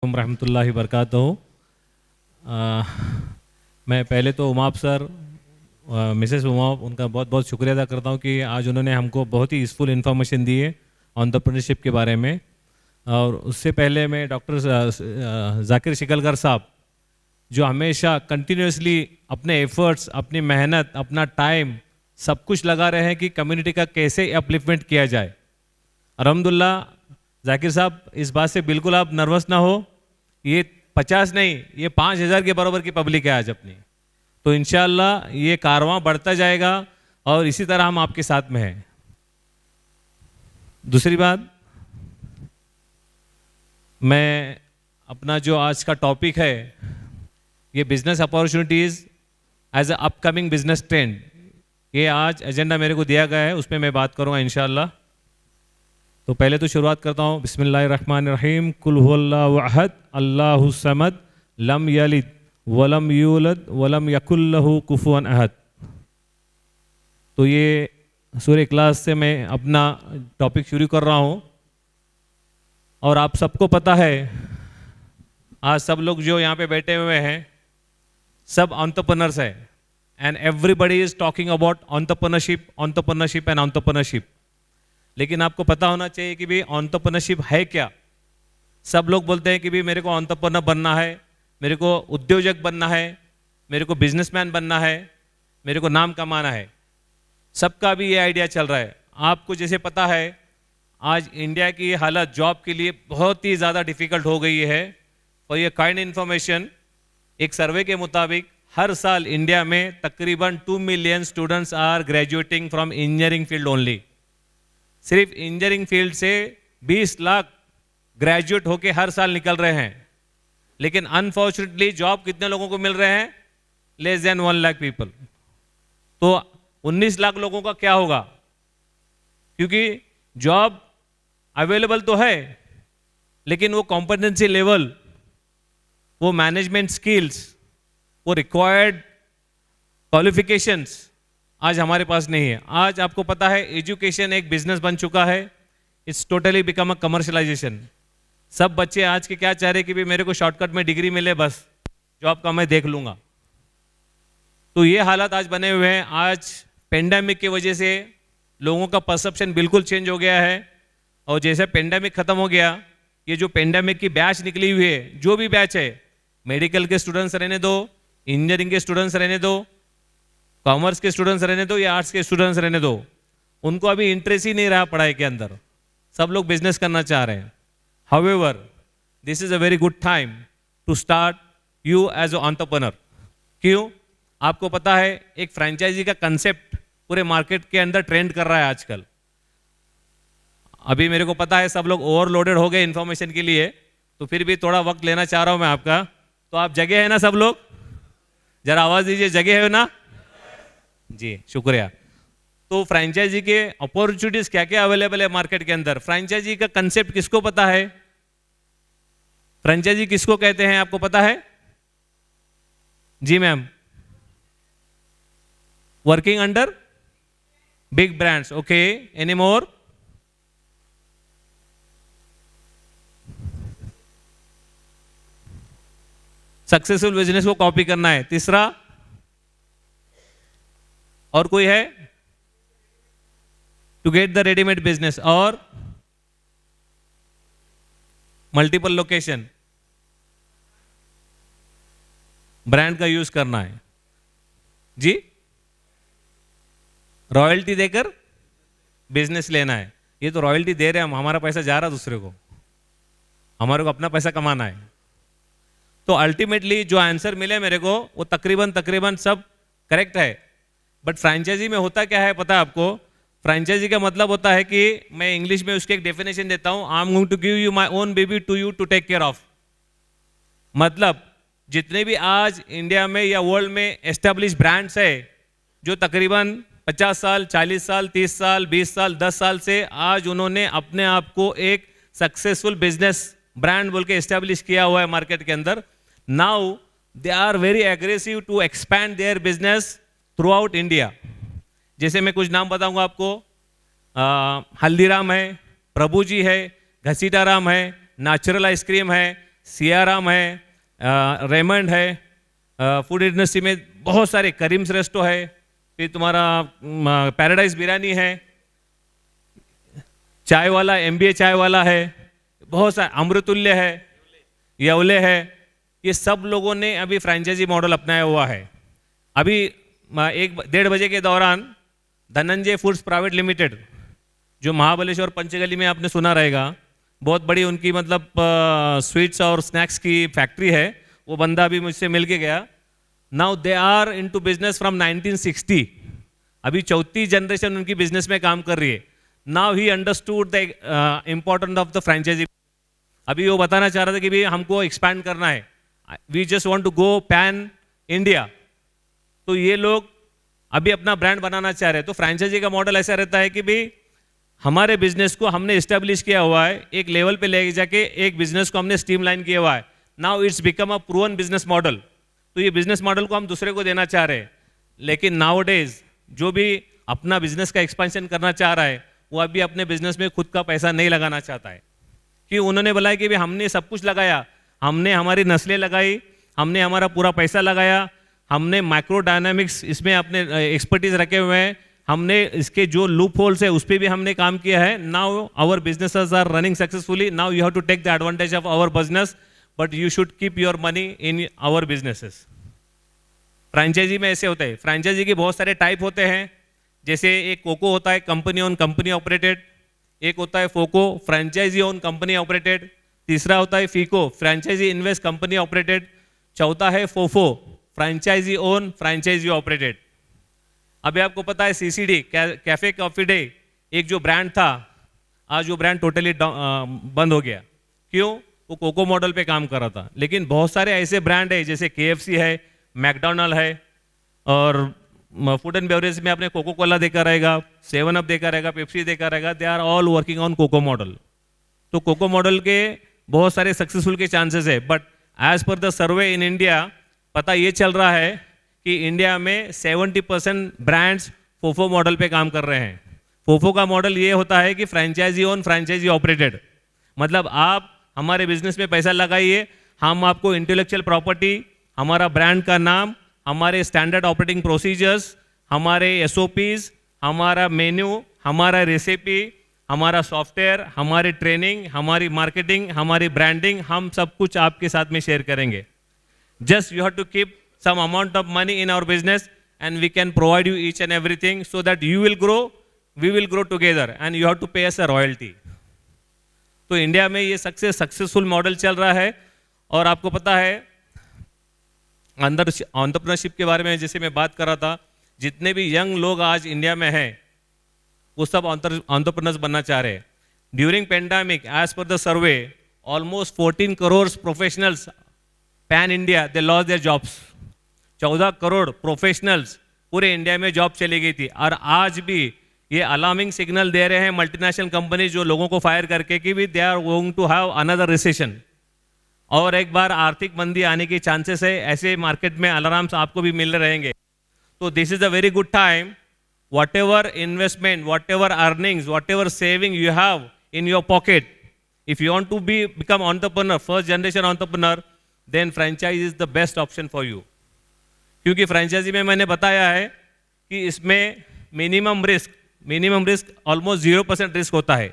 रहमतुल्लाहि बरकातहू। मैं पहले तो उमाप सर, मिसेस उमाप, उनका बहुत बहुत शुक्रिया अदा करता हूँ कि आज उन्होंने हमको बहुत ही यूज़फुल इन्फॉर्मेशन दी है एंटरप्रेन्योरशिप के बारे में। और उससे पहले मैं डॉक्टर जाकिर शिकलकर साहब, जो हमेशा कंटिन्यूसली अपने एफर्ट्स, अपनी मेहनत, अपना टाइम सब कुछ लगा रहे हैं कि कम्युनिटी का कैसे अपलिफ्टमेंट किया जाए। अल्हम्दुलिल्लाह जाकिर साहब, इस बात से बिल्कुल आप नर्वस ना हो, ये 50 नहीं, ये 5000 के बराबर की पब्लिक है आज अपनी। तो इंशाअल्लाह ये कारवां बढ़ता जाएगा और इसी तरह हम आपके साथ में हैं। दूसरी बात, मैं अपना जो आज का टॉपिक है, ये business opportunities as a upcoming business trend, ये आज एजेंडा मेरे को दिया गया है, उसमें मैं बात करूँगा इंशाअल्लाह। तो पहले तो शुरुआत करता हूँ, बिस्मिल्लाहिर्रहमानिर्रहीम। कुल हुवल्लाहु अहद अल्लाहु समद लम यलिद वलम यूलद वलम यकुल लहू कुफुवन अहद। तो ये सूरह इखलास से मैं अपना टॉपिक शुरू कर रहा हूँ। और आप सबको पता है, आज सब लोग जो यहाँ पे बैठे हुए हैं सब एंटरप्रेन्योर्स है, and everybody is talking about entrepreneurship, entrepreneurship and entrepreneurship. लेकिन आपको पता होना चाहिए कि भाई एंटरप्रेन्योरशिप है क्या। सब लोग बोलते हैं कि भाई मेरे को एंटरप्रेन्योर बनना है, मेरे को उद्योजक बनना है, मेरे को बिजनेसमैन बनना है, मेरे को नाम कमाना है। सबका भी ये आइडिया चल रहा है। आपको जैसे पता है, आज इंडिया की हालत जॉब के लिए बहुत ही ज़्यादा डिफिकल्ट हो गई है। और ये काइंड इन्फॉर्मेशन, एक सर्वे के मुताबिक हर साल इंडिया में तकरीबन 2 million students are graduating from engineering field only. सिर्फ इंजीनियरिंग फील्ड से 20 लाख ग्रेजुएट होके हर साल निकल रहे हैं। लेकिन अनफॉर्चुनेटली जॉब कितने लोगों को मिल रहे हैं? Less than 1 lakh people. तो 19 लाख लोगों का क्या होगा? क्योंकि जॉब अवेलेबल तो है, लेकिन वो कॉम्पिटेंसी लेवल, वो मैनेजमेंट स्किल्स, वो रिक्वायर्ड क्वालिफिकेशंस आज हमारे पास नहीं है। आज आपको पता है एजुकेशन एक बिजनेस बन चुका है। It's totally become a commercialisation. सब बच्चे आज के क्या चाह रहे कि भी मेरे को शॉर्टकट में डिग्री मिले, बस जॉब का मैं देख लूंगा। तो ये हालात आज बने हुए हैं। आज पेंडेमिक की वजह से लोगों का परसेप्शन बिल्कुल चेंज हो गया है। और जैसे पेंडेमिक खत्म हो गया, ये जो पेंडेमिक की बैच निकली हुई है, जो भी बैच है, मेडिकल के स्टूडेंट्स रहने दो, इंजीनियरिंग के स्टूडेंट्स रहने दो, कॉमर्स के स्टूडेंट्स रहने दो या आर्ट्स के स्टूडेंट्स रहने दो, उनको अभी इंटरेस्ट ही नहीं रहा पढ़ाई के अंदर। सब लोग बिजनेस करना चाह रहे हैं। However, this is a very good time to start you as a entrepreneur. क्यों? आपको पता है एक फ्रेंचाइजी का कंसेप्ट पूरे मार्केट के अंदर ट्रेंड कर रहा है आजकल। अभी मेरे को पता है सब लोग ओवरलोडेड हो गए इंफॉर्मेशन के लिए, तो फिर भी थोड़ा वक्त लेना चाह रहा हूं मैं आपका। तो आप जगह है ना सब लोग? जरा आवाज दीजिए, जगह है ना? जी शुक्रिया। तो फ्रेंचाइजी के अपॉर्चुनिटीज क्या क्या अवेलेबल है मार्केट के अंदर? फ्रेंचाइजी का कंसेप्ट किसको पता है? फ्रेंचाइजी किसको कहते हैं, आपको पता है? जी ma'am. Working under big brands. Okay, any more? Successful business को कॉपी करना है। तीसरा, और कोई है? To get the readymade business. और मल्टीपल लोकेशन, ब्रांड का यूज करना है। जी, रॉयल्टी देकर बिजनेस लेना है। ये तो रॉयल्टी दे रहे हैं हम, हमारा पैसा जा रहा दूसरे को, हमारे को अपना पैसा कमाना है। तो अल्टीमेटली जो आंसर मिले मेरे को, वो तकरीबन सब करेक्ट है। बट फ्रेंचाइजी में होता क्या है पता है आपको? फ्रेंचाइजी का मतलब होता है कि मैं इंग्लिश में उसके एक डेफिनेशन देता हूं, I am going to give you my own baby to you to take care of. मतलब जितने भी आज इंडिया में या वर्ल्ड में एस्टेब्लिश ब्रांड्स है, जो तकरीबन 50 साल, 40 साल, 30 साल, 20 साल, 10 साल से आज उन्होंने अपने आप को एक सक्सेसफुल बिजनेस ब्रांड बोल के एस्टेब्लिश किया हुआ है मार्केट के अंदर। Now they are very aggressive to expand their business throughout India. जैसे मैं कुछ नाम बताऊंगा आपको, हल्दीराम है, प्रभु जी है, घसीटाराम है, नेचुरल आइसक्रीम है, सियाराम है, रेमंड है, फूड इंडस्ट्री में बहुत सारे, करीम्स रेस्टो है, फिर तुम्हारा पैराडाइज बिरयानी है, चाय वाला MBA चाय वाला है, बहुत सारे, अमृतुल्य है, येवले है। ये सब लोगों ने अभी फ्रेंचाइजी मॉडल अपनाया हुआ है। अभी 1-1:30 बजे के दौरान धनंजय फूड्स प्राइवेट लिमिटेड, जो महाबलेश्वर पंचगली में आपने सुना रहेगा, बहुत बड़ी उनकी मतलब स्वीट्स और स्नैक्स की फैक्ट्री है, वो बंदा अभी मुझसे मिल के गया। Now they are into business from 1960, अभी 4थी जनरेशन उनकी बिजनेस में काम कर रही है। Now he understood the important of the franchisee. अभी वो बताना चाह रहा था कि भाई हमको एक्सपैंड करना है, we just want to go pan India. तो ये लोग अभी अपना ब्रांड बनाना चाह रहे हैं। तो फ्रेंचाइजी का मॉडल ऐसा रहता है कि भाई हमारे बिजनेस को हमने इस्टेब्लिश किया हुआ है, एक लेवल पे ले जाके एक बिजनेस को हमने स्ट्रीमलाइन किया हुआ है। Now it's become a proven business model. तो ये बिजनेस मॉडल को हम दूसरे को देना चाह रहे हैं। लेकिन नाउ डेज जो भी अपना बिजनेस का एक्सपेंशन करना चाह रहा है, वो अभी अपने बिजनेस में खुद का पैसा नहीं लगाना चाहता है, कि उन्होंने बोला है कि भाई हमने सब कुछ लगाया, हमने हमारी नस्लें लगाई, हमने हमारा पूरा पैसा लगाया, हमने माइक्रो डायनामिक्स इसमें अपने एक्सपर्टीज रखे हुए हैं, हमने इसके जो लूप होल्स है उस पर भी हमने काम किया है। Now our businesses are running successfully, now you have to take the advantage of our business, but you should keep your money in our businesses. Franchisee में ऐसे होता है। फ्रेंचाइजी के बहुत सारे टाइप होते हैं, जैसे एक कोको होता है, कंपनी ओन कंपनी ऑपरेटेड। एक होता है फोको, फ्रेंचाइजी ओन कंपनी ऑपरेटेड। तीसरा होता है फीको, फ्रेंचाइजी इन्वेस्ट कंपनी ऑपरेटेड। चौथा है फोफो, फ्रेंचाइजी ओन फ्रेंचाइजी ऑपरेटेड। अभी आपको पता है CCD, कैफे कॉफी डे, एक जो ब्रांड था, आज वो ब्रांड टोटली बंद हो गया। क्यों? वो कोको मॉडल पे काम कर रहा था। लेकिन बहुत सारे ऐसे ब्रांड है, जैसे KFC है, मैकडोनल्ड है, और फूड एंड बेवरेज में आपने कोको कोला देखा रहेगा, 7 अप देखा रहेगा, पेप्सी देखा रहेगा, they are all working on COCO model. तो कोको मॉडल के बहुत सारे सक्सेसफुल के चांसेस है। But as per the survey in India, पता ये चल रहा है कि इंडिया में 70% ब्रांड्स फोफो मॉडल पे काम कर रहे हैं। फोफो का मॉडल ये होता है कि फ्रेंचाइजी ओन फ्रेंचाइजी ऑपरेटेड, मतलब आप हमारे बिजनेस में पैसा लगाइए, हम आपको इंटेलेक्चुअल प्रॉपर्टी, हमारा ब्रांड का नाम, हमारे स्टैंडर्ड ऑपरेटिंग प्रोसीजर्स, हमारे SOPs, हमारा मेन्यू, हमारा रेसिपी, हमारा सॉफ्टवेयर, हमारी ट्रेनिंग, हमारी मार्केटिंग, हमारी ब्रांडिंग, हम सब कुछ आपके साथ में शेयर करेंगे। Just you have to keep some amount of money in our business and we can provide you each and everything so that you will grow, we will grow together and you have to pay us a royalty. तो India में ये successful model चल रहा है। और आपको पता है एंटरप्रेन्योरशिप के बारे में जैसे मैं बात कर रहा था, जितने भी यंग लोग आज इंडिया में हैं वो सब एंटरप्रेन्योर्स बनना चाह रहे हैं। During pandemic, as per the survey, almost 14 crore professionals pan India they loss their jobs. 14 crore professionals पूरे इंडिया में जॉब चली गई थी। और आज भी ये अलार्मिंग सिग्नल दे रहे हैं मल्टीनेशनल कंपनी जो लोगों को फायर करके कि भी they are going to have another recession, और एक बार आर्थिक मंदी आने की चांसेस है। ऐसे मार्केट में अलार्म्स आपको भी मिल रहेंगे। तो this is a very good time, whatever investment, whatever earnings, whatever saving you have in your pocket, if you want to be become entrepreneur, first generation entrepreneur, then franchise is the best option for you. क्योंकि franchisee में मैंने बताया है कि इसमें minimum risk almost 0% risk होता है।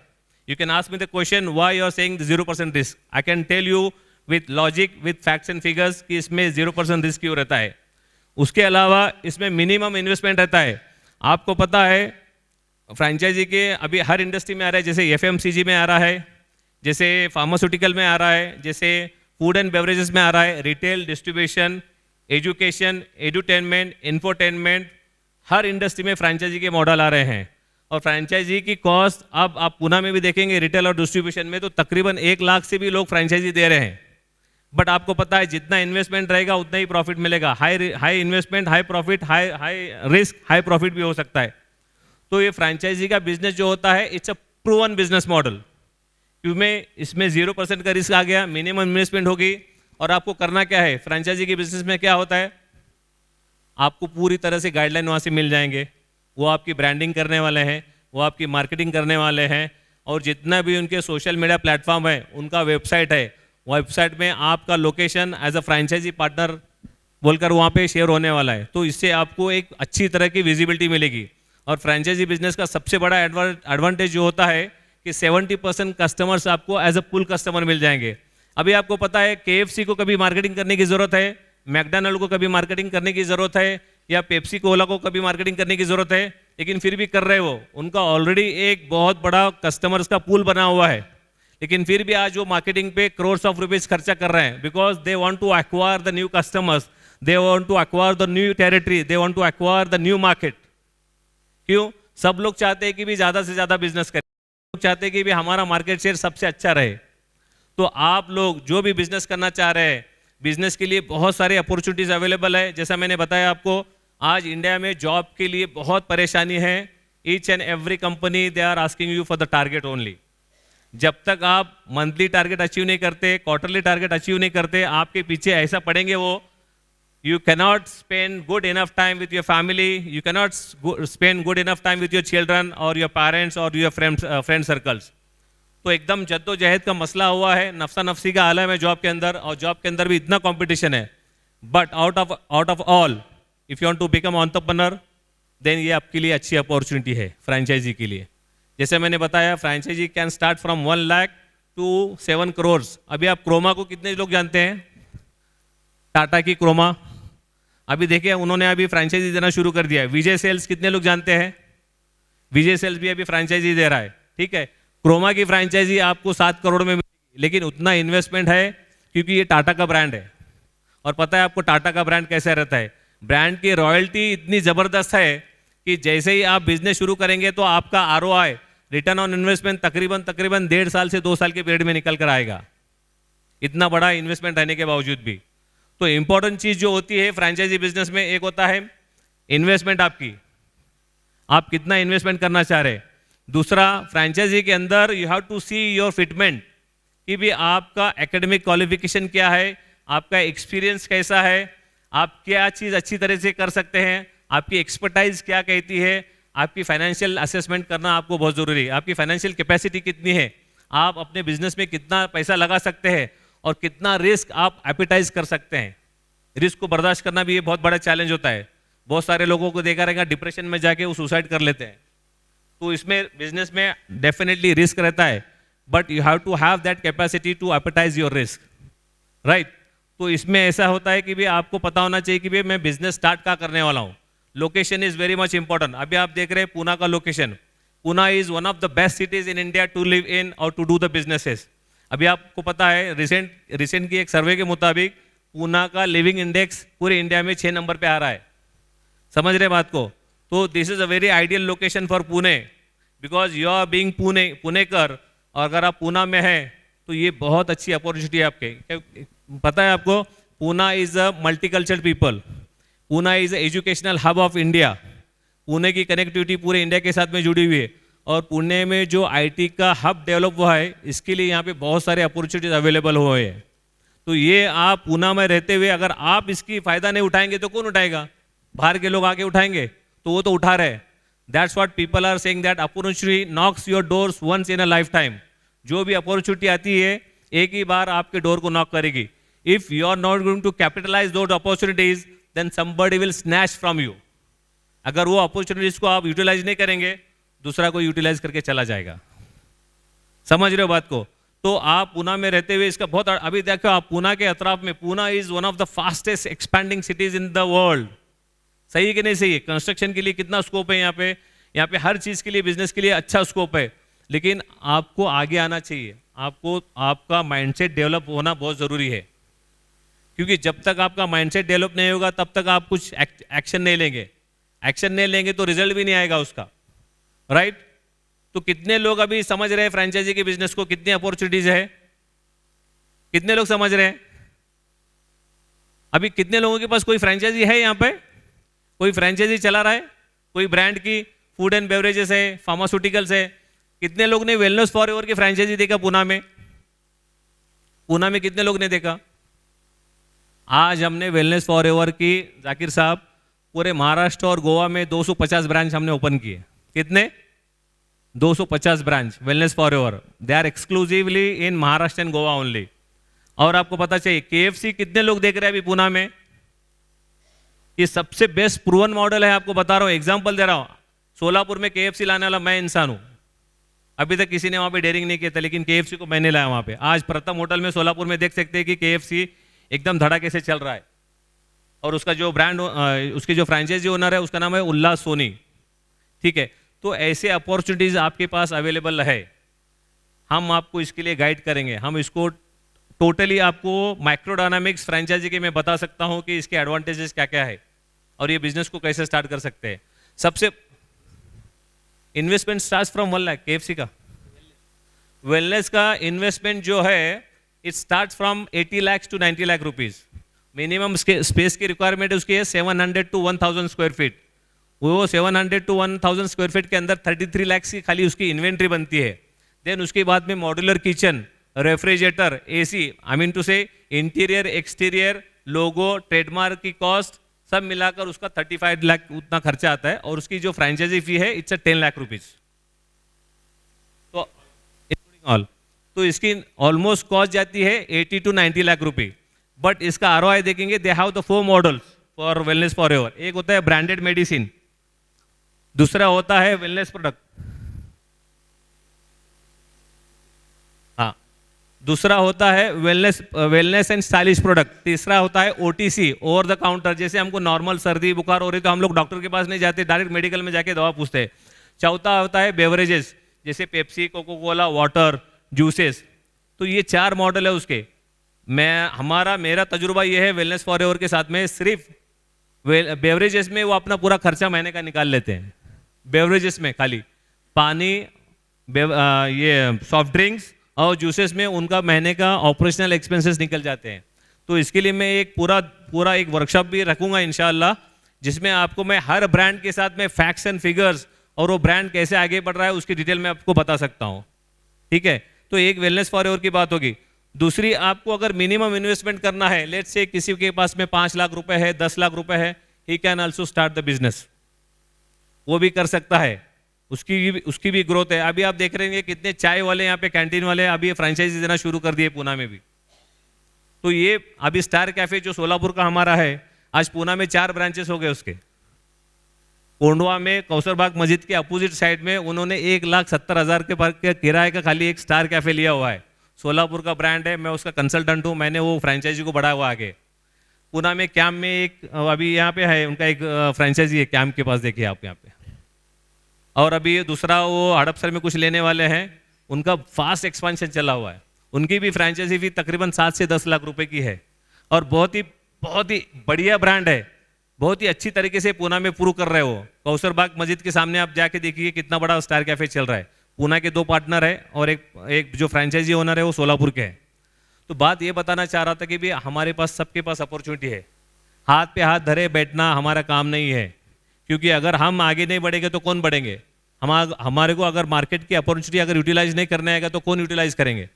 You can ask me the question why you are saying 0% risk, I can tell you with logic, with facts and figures कि इसमें 0% रिस्क क्यों रहता है। उसके अलावा इसमें मिनिमम इन्वेस्टमेंट रहता है। आपको पता है फ्रेंचाइजी के अभी हर इंडस्ट्री में आ रहा है, जैसे FMCG में आ रहा है, जैसे फार्मास्यूटिकल में आ रहा है, जैसे फूड एंड बेवरेजेस में आ रहा है, retail, distribution, education, edutainment, infotainment, हर इंडस्ट्री में फ्रेंचाइजी के मॉडल आ रहे हैं। और फ्रेंचाइजी की कॉस्ट अब आप पुणे में भी देखेंगे रिटेल और डिस्ट्रीब्यूशन में तो तकरीबन 1 लाख से भी लोग फ्रेंचाइजी दे रहे हैं। बट आपको पता है जितना इन्वेस्टमेंट रहेगा उतना ही प्रॉफिट मिलेगा। High investment, high profit, high risk, high profit भी हो सकता है। तो ये फ्रेंचाइजी का बिजनेस जो होता है, it's a proven business model, क्योंकि इसमें 0% का रिस्क आ गया, मिनिमम इन्वेस्टमेंट होगी। और आपको करना क्या है, फ्रेंचाइजी के बिजनेस में क्या होता है, आपको पूरी तरह से गाइडलाइन वहाँ से मिल जाएंगे। वो आपकी ब्रांडिंग करने वाले हैं, वो आपकी मार्केटिंग करने वाले हैं, और जितना भी उनके सोशल मीडिया प्लेटफॉर्म है, उनका वेबसाइट है, वेबसाइट में आपका location as a franchisee partner बोलकर वहाँ पे शेयर होने वाला है। तो इससे आपको एक अच्छी तरह की विजिबिलिटी मिलेगी। और फ्रेंचाइजी बिजनेस का सबसे बड़ा एडवांटेज जो होता है कि 70% कस्टमर्स आपको एज अ पुल कस्टमर मिल जाएंगे। अभी आपको पता है KFC को कभी मार्केटिंग करने की ज़रूरत है, मैकडॉनल्ड को कभी मार्केटिंग करने की ज़रूरत है, या पेप्सी कोला को कभी मार्केटिंग करने की ज़रूरत है, लेकिन फिर भी कर रहे हो। उनका ऑलरेडी एक बहुत बड़ा कस्टमर्स का पूल बना हुआ है, लेकिन फिर भी आज वो मार्केटिंग पे करोड्स ऑफ रुपीज खर्चा कर रहे हैं, because they want to acquire the new customers, they want to acquire the new territory, they want to acquire the new market. क्यों? सब लोग चाहते हैं कि भी ज़्यादा से ज़्यादा बिजनेस करें, लोग चाहते हैं कि भी हमारा मार्केट शेयर सबसे अच्छा रहे। तो आप लोग जो भी बिजनेस करना चाह रहे हैं, बिजनेस के लिए बहुत सारी अपॉर्चुनिटीज अवेलेबल है। जैसा मैंने बताया आपको, आज इंडिया में जॉब के लिए बहुत परेशानी है। Each and every company they are asking you for the target only. जब तक आप मंथली टारगेट अचीव नहीं करते, क्वार्टरली टारगेट अचीव नहीं करते, आपके पीछे ऐसा पड़ेंगे वो, you cannot spend good enough time with your family, you cannot spend good enough time with your children or your parents or your friend circles। तो एकदम जद्दोजहद का मसला हुआ है, नफसा नफसी का आलम है जॉब के अंदर, और जॉब के अंदर भी इतना कंपटीशन है। But out of all, if you want to become entrepreneur, then ये आपके लिए अच्छी अपॉर्चुनिटी है फ्रेंचाइजी के लिए। जैसे मैंने बताया, franchisee can start from 1 lakh to 7 crore. अभी आप क्रोमा को कितने लोग जानते हैं? टाटा की क्रोमा, अभी देखिए उन्होंने अभी फ्रेंचाइजी देना शुरू कर दिया है। विजय सेल्स कितने लोग जानते हैं? विजय सेल्स भी अभी फ्रेंचाइजी दे रहा है, ठीक है। क्रोमा की फ्रेंचाइजी आपको 7 करोड़ में मिलेगी, लेकिन उतना इन्वेस्टमेंट है क्योंकि ये टाटा का ब्रांड है। और पता है आपको टाटा का ब्रांड कैसा रहता है? ब्रांड की रॉयल्टी इतनी ज़बरदस्त है कि जैसे ही आप बिजनेस शुरू करेंगे तो आपका ROI, रिटर्न ऑन इन्वेस्टमेंट, तकरीबन 1.5 साल से 2 साल के पीरियड में निकल कर आएगा, इतना बड़ा इन्वेस्टमेंट रहने के बावजूद भी। तो इंपॉर्टेंट चीज जो होती है फ्रेंचाइजी बिजनेस में, एक होता है इन्वेस्टमेंट आपकी, आप कितना इन्वेस्टमेंट करना चाह रहे हैं। दूसरा, फ्रेंचाइजी के अंदर you have to see your fitment, कि भी आपका एकेडमिक क्वालिफिकेशन क्या है, आपका एक्सपीरियंस कैसा है, आप क्या चीज़ अच्छी तरह से कर सकते हैं, आपकी एक्सपर्टाइज क्या कहती है, आपकी फाइनेंशियल असेसमेंट करना आपको बहुत ज़रूरी है। आपकी फाइनेंशियल कैपेसिटी कितनी है, आप अपने बिजनेस में कितना पैसा लगा सकते हैं, और कितना रिस्क आप एपिटाइज कर सकते हैं। रिस्क को बर्दाश्त करना भी ये बहुत बड़ा चैलेंज होता है। बहुत सारे लोगों को देखा रहेगा डिप्रेशन में जाके वो सुसाइड कर लेते हैं। तो इसमें बिजनेस में डेफिनेटली रिस्क रहता है, but you have to have that capacity to appetize your risk, right. तो इसमें ऐसा होता है कि भी आपको पता होना चाहिए कि भी मैं बिजनेस स्टार्ट क्या करने वाला हूँ। Location is very much important. अभी आप देख रहे हैं पूना का location, Poona is one of the best cities in India to live in और टू डू द बिजनेसेस। अभी आपको पता है रिसेंट की एक सर्वे के मुताबिक पूना का लिविंग इंडेक्स पूरे इंडिया में 6 नंबर पे आ रहा है। समझ रहे बात को? तो this is a very ideal location for Pune, because you are being पुणेकर, और अगर आप पूना में हैं तो ये बहुत अच्छी अपॉर्चुनिटी है आपके। पता है आपको, Poona is a multicultural people, Poona is a educational hub of India. Pune की कनेक्टिविटी पूरे इंडिया के साथ में जुड़ी हुई है, और पुणे में जो IT का हब डेवलप हुआ है, इसके लिए यहाँ पे बहुत सारे अपॉर्चुनिटीज अवेलेबल हुए हैं। तो ये आप पूना में रहते हुए अगर आप इसकी फ़ायदा नहीं उठाएंगे तो कौन उठाएगा? बाहर के लोग आके उठाएंगे, तो वो तो उठा रहे हैं। That's what people are saying, that opportunity knocks your doors once in a life time. जो भी अपॉर्चुनिटी आती है एक ही बार आपके डोर को नॉक करेगी। If you are not going to capitalise those opportunities, then somebody will snatch from you. अगर वो अपॉर्चुनिटीज को आप यूटिलाइज नहीं करेंगे, दूसरा को यूटिलाइज करके चला जाएगा। समझ रहे हो बात को? तो आप पूना में रहते हुए इसका बहुत, अभी देखो आप पूना के अतराफ में, Poona is one of the fastest expanding cities in the world. सही है कि नहीं सही है? कंस्ट्रक्शन के लिए कितना स्कोप है यहाँ पे हर चीज के लिए, बिजनेस के लिए अच्छा स्कोप है। लेकिन आपको आगे आना चाहिए, आपको आपका माइंडसेट डेवलप होना बहुत जरूरी है, क्योंकि जब तक आपका माइंडसेट डेवलप नहीं होगा तब तक आप कुछ एक्शन नहीं लेंगे। एक्शन नहीं लेंगे तो रिजल्ट भी नहीं आएगा उसका, राइट। तो कितने लोग अभी समझ रहे हैं फ्रेंचाइजी के बिजनेस को, कितनी अपॉर्चुनिटीज है? कितने लोग समझ रहे हैं? अभी कितने लोगों के पास कोई फ्रेंचाइजी है? यहाँ पे कोई फ्रेंचाइजी चला रहा है? कोई ब्रांड की, फूड एंड बेवरेजेस है, फार्मास्यूटिकल्स है? कितने लोग ने वेलनेस फॉरएवर की फ्रेंचाइजी देखा पूना में? पूना में कितने लोग ने देखा? आज हमने वेलनेस फॉरएवर की, जाकिर साहब, पूरे महाराष्ट्र और गोवा में 250 ब्रांच हमने ओपन किए। कितने? 250 branch wellness forever. They are exclusively in Maharashtra and Goa only. और आपको पता चाहिए KFC कितने लोग देख रहे हैं अभी पूना में? ये सबसे बेस्ट प्रूवन मॉडल है, आपको बता रहा हूं, एग्जांपल दे रहा हूं। सोलापुर में KFC लाने वाला मैं इंसान हूं। अभी तक किसी ने वहां पे डेयरिंग नहीं किया था, लेकिन KFC को मैंने लाया वहां पे। आज प्रथम होटल में सोलापुर में देख सकते हैं कि KFC एकदम धड़ाके से चल रहा है। और उसका जो ब्रांड, उसकी जो फ्रेंचाइजी ओनर है उसका नाम है उल्लास सोनी। ठीक है, तो ऐसे अपॉर्चुनिटीज आपके पास अवेलेबल है, हम आपको इसके लिए गाइड करेंगे। हम इसको टोटली आपको माइक्रोडायनामिक्स फ्रेंचाइजी के मैं बता सकता हूं कि इसके एडवांटेजेस क्या क्या है और ये बिजनेस को कैसे स्टार्ट कर सकते हैं। सबसे investment start from 1 lakh. KFC का वेलनेस का इन्वेस्टमेंट जो है it start from 80 lakh to 90 lakh rupees. Minimum space की रिक्वायरमेंट उसकी है 700 टू 1000 स्क्वायर फीट। वो 700 टू 1000 स्क्वायर फीट के अंदर 33 लाख की खाली उसकी इन्वेंट्री बनती है। देन उसके बाद में modular kitchen, refrigerator, AC, I mean to say interior exterior, logo, trademark की कॉस्ट सब मिलाकर उसका 35 लाख उतना खर्चा आता है। और उसकी जो फ्रेंचाइजी फी है इट्स 10 लाख रुपीज। तो ऑल तो इसकी ऑलमोस्ट कॉस्ट जाती है 80 टू 90 लाख रुपए। बट इसका ROI देखेंगे, they have the 4 models for wellness forever. एक होता है ब्रांडेड मेडिसिन, दूसरा होता है वेलनेस प्रोडक्ट, हाँ, दूसरा होता है वेलनेस एंड स्टाइलिश प्रोडक्ट, तीसरा होता है OTC, ओवर द काउंटर। जैसे हमको नॉर्मल सर्दी बुखार हो रही तो हम लोग डॉक्टर के पास नहीं जाते, डायरेक्ट मेडिकल में जाके दवा पूछते हैं। चौथा होता है बेवरेजेस, जैसे Pepsi, Coca Cola, water, juices. तो ये 4 मॉडल है उसके। मेरा तजुर्बा ये है वेलनेस फॉरएवर के साथ में, सिर्फ बेवरेजेस में वो अपना पूरा खर्चा महीने का निकाल लेते हैं। बेवरेजेस में खाली पानी, ये सॉफ्ट ड्रिंक्स और जूसेस में उनका महीने का ऑपरेशनल एक्सपेंसेस निकल जाते हैं। तो इसके लिए मैं एक पूरा एक वर्कशॉप भी रखूंगा इंशाल्लाह, जिसमें आपको मैं हर ब्रांड के साथ में फैक्ट्स एंड फिगर्स और वो ब्रांड कैसे आगे बढ़ रहा है उसकी डिटेल में आपको बता सकता हूँ। ठीक है, तो एक वेलनेस फॉरएवर की बात होगी। दूसरी, आपको अगर मिनिमम इन्वेस्टमेंट करना है, लेट्स से किसी के पास में 5 लाख रुपए है, 10 लाख रुपए है, he can also start the business, वो भी कर सकता है। उसकी भी ग्रोथ है। अभी आप देख रहे हैं कितने चाय वाले यहाँ पे, कैंटीन वाले अभी ये फ्रेंचाइजी देना शुरू कर दिए पूना में भी। तो ये अभी स्टार कैफे जो सोलापुर का हमारा है, आज पूना में 4 ब्रांचेस हो गए उसके। कोंडवा में कौसरबाग मस्जिद के अपोजिट साइड में उन्होंने 1,70,000 के किराए का खाली एक स्टार कैफे लिया हुआ है। सोलापुर का ब्रांड है, मैं उसका कंसल्टेंट हूँ, मैंने वो फ्रेंचाइजी को बढ़ाया हुआ आगे। पूना में कैम्प में एक अभी यहाँ पे है उनका एक फ्रेंचाइजी है, कैम्प के पास देखिए आप यहाँ पे। और अभी दूसरा वो हड़पसर में कुछ लेने वाले हैं, उनका फास्ट एक्सपेंशन चला हुआ है। उनकी भी फ्रेंचाइजी फी तकरीबन 7 से 10 लाख रुपए की है और बहुत ही बढ़िया ब्रांड है। बहुत ही अच्छी तरीके से पूना में प्रूव कर रहे हो। कौसरबाग मस्जिद के सामने आप जाके देखिए कितना बड़ा स्टार कैफे चल रहा है। पूना के 2 पार्टनर है और एक जो फ्रेंचाइजी ओनर है वो सोलापुर के हैं। तो बात ये बताना चाह रहा था कि भी हमारे पास, सबके पास अपॉर्चुनिटी है। हाथ पे हाथ धरे बैठना हमारा काम नहीं है, क्योंकि अगर हम आगे नहीं बढ़ेंगे तो कौन बढ़ेंगे? हमारे को अगर मार्केट की अपॉर्चुनिटी अगर यूटिलाइज नहीं करने आएगा तो कौन यूटिलाइज करेंगे?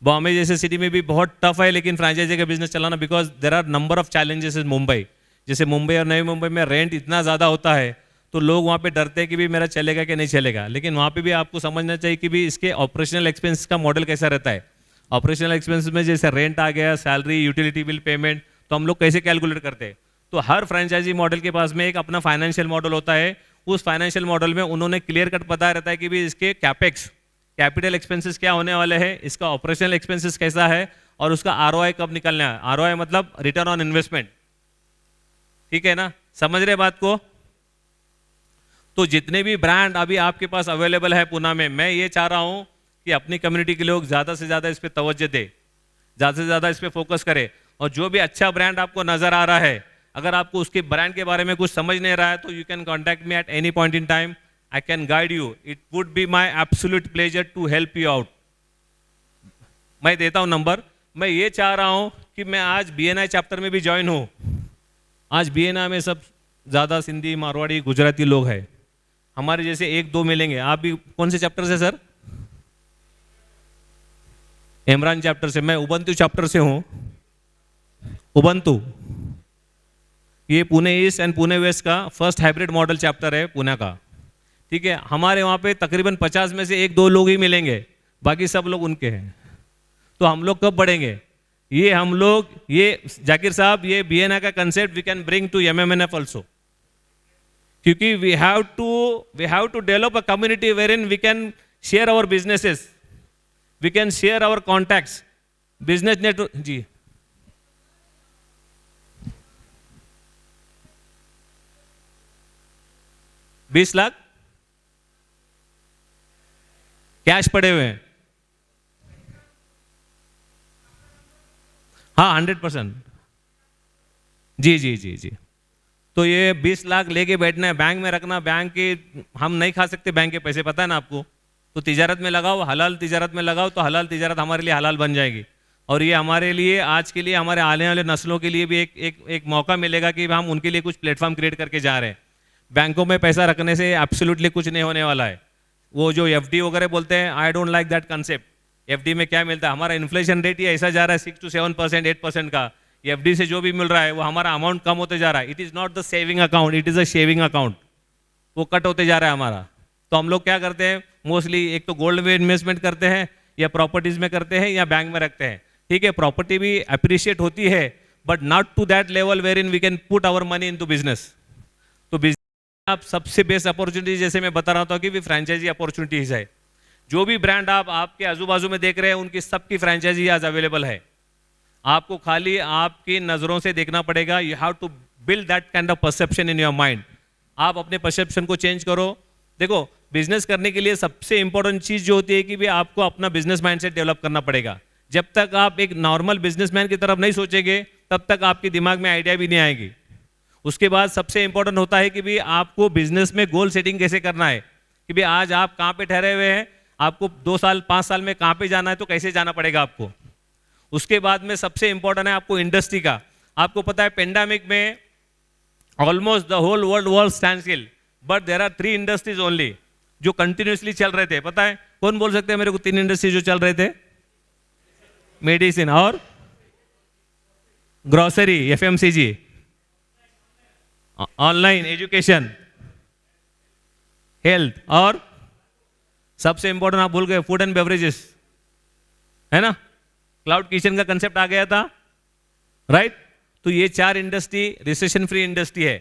बॉम्बे जैसे सिटी में भी बहुत टफ है लेकिन फ्रेंचाइजी का बिजनेस चलाना, because there are number of challenges in Mumbai. जैसे मुंबई और नई मुंबई में रेंट इतना ज़्यादा होता है तो लोग वहाँ पे डरते हैं कि भी मेरा चलेगा कि नहीं चलेगा। लेकिन वहाँ पे भी आपको समझना चाहिए कि भी इसके ऑपरेशनल एक्सपेंस का मॉडल कैसा रहता है। ऑपरेशनल एक्सपेंस में जैसे रेंट आ गया, सैलरी, यूटिलिटी बिल पेमेंट, तो हम लोग कैसे कैलकुलेट करते हैं? तो हर फ्रेंचाइजी मॉडल के पास में एक अपना फाइनेंशियल मॉडल होता है। उस फाइनेंशियल मॉडल में उन्होंने क्लियर कट पता रहता है कि भी इसके कैपेक्स, कैपिटल एक्सपेंसेस क्या होने वाले हैं, इसका ऑपरेशनल एक्सपेंसेस कैसा है और उसका ROI कब निकलना है। ROI मतलब रिटर्न ऑन इन्वेस्टमेंट। ठीक है ना, समझ रहे बात को? तो जितने भी ब्रांड अभी आपके पास अवेलेबल है पूना में, मैं ये चाह रहा हूं कि अपनी कम्युनिटी के लोग ज्यादा से ज्यादा इस पे तवज्जो दे, ज्यादा से ज्यादा इस पे फोकस करे। और जो भी अच्छा ब्रांड आपको नजर आ रहा है, अगर आपको उसके ब्रांड के बारे में कुछ समझ नहीं रहा है तो you can contact me at any point in time, I can guide you. It would be my absolute pleasure to help you out. मैं देता हूं नंबर। मैं ये चाह रहा हूं कि मैं आज BNI चैप्टर में भी ज्वाइन हूं। आज BNI में सब ज्यादा सिंधी, मारवाड़ी, गुजराती लोग हैं। हमारे जैसे 1-2 मिलेंगे। आप भी कौन से चैप्टर से सर? इमरान चैप्टर से। मैं उबंतु चैप्टर से हूं। उबंतु ये Pune east and Pune west का फर्स्ट हाइब्रिड मॉडल चैप्टर है पुणे का। ठीक है, हमारे वहाँ पे तकरीबन 50 में से 1-2 लोग ही मिलेंगे, बाकी सब लोग उनके हैं। तो हम लोग कब बढ़ेंगे? ये हम लोग, ये जाकिर साहब, ये बीएनआई का concept we can bring to MMNF also, क्योंकि we have to develop a community wherein we can share our businesses, we can share our contacts, business network. जी, ₹20 लाख कैश पड़े हुए हैं। हाँ, 100%। जी जी जी जी। तो ये 20 लाख लेके बैठना है, बैंक में रखना, बैंक के हम नहीं खा सकते बैंक के पैसे, पता है ना आपको। तो तिजारत में लगाओ, हलाल तिजारत में लगाओ, तो हलाल तिजारत हमारे लिए हलाल बन जाएगी। और ये हमारे लिए, आज के लिए, हमारे आने वाले नस्लों के लिए भी एक मौका मिलेगा कि हम उनके लिए कुछ प्लेटफॉर्म क्रिएट करके जा रहे हैं। बैंकों में पैसा रखने से एब्सोल्युटली कुछ नहीं होने वाला है। वो जो एफडी वगैरह बोलते हैं, I don't like that concept. FD में क्या मिलता है, हमारा इन्फ्लेशन रेट ही ऐसा जा रहा है 6 to 7%, 8% का। एफडी से जो भी मिल रहा है वो हमारा अमाउंट कम होते जा रहा है। It is not the saving account, it is a shaving account. वो कट होते जा रहा है हमारा। तो हम लोग क्या करते हैं मोस्टली, एक तो गोल्ड में इन्वेस्टमेंट करते हैं, या प्रॉपर्टीज में करते हैं, या बैंक में रखते हैं। ठीक है, प्रॉपर्टी भी अप्रिशिएट होती है, but not to that level wherein we can put our money into business. तो बिजनेस आप सबसे बेस्ट अपॉर्चुनिटी, जैसे मैं बता रहा था कि फ्रेंचाइजी अपॉर्चुनिटीज है। जो भी ब्रांड आप आपके आजू बाजू में देख रहे हैं, उनकी सबकी फ्रेंचाइजी आज अवेलेबल है। आपको खाली आपकी नजरों से देखना पड़ेगा। You have to build that kind of perception in your mind. आप अपने परसेप्शन को चेंज करो। देखो, बिजनेस करने के लिए सबसे इंपॉर्टेंट चीज जो होती है कि भी आपको अपना बिजनेस माइंडसेट डेवलप करना पड़ेगा। जब तक आप एक नॉर्मल बिजनेसमैन की तरफ नहीं सोचेंगे, तब तक आपके दिमाग में आइडिया भी नहीं आएगी। उसके बाद सबसे इंपॉर्टेंट होता है कि भी आपको बिजनेस में गोल सेटिंग कैसे करना है, कि भी आज आप कहाँ पे ठहरे हुए हैं, आपको 2 साल 5 साल में कहाँ पे जाना है, तो कैसे जाना पड़ेगा आपको। उसके बाद में सबसे इंपॉर्टेंट है आपको इंडस्ट्री का। आपको पता है पेंडेमिक में almost the whole world was stand still, but there are 3 industries only जो कंटिन्यूसली चल रहे थे। पता है कौन बोल सकते हैं मेरे को 3 इंडस्ट्री जो चल रहे थे? मेडिसिन और grocery, FMCG, online education, health, और सबसे इंपॉर्टेंट आप भूल गए, फूड एंड बेवरेजेस, है ना। क्लाउड किचन का कंसेप्ट आ गया था, राइट। तो ये 4 इंडस्ट्री रिसेशन फ्री इंडस्ट्री है।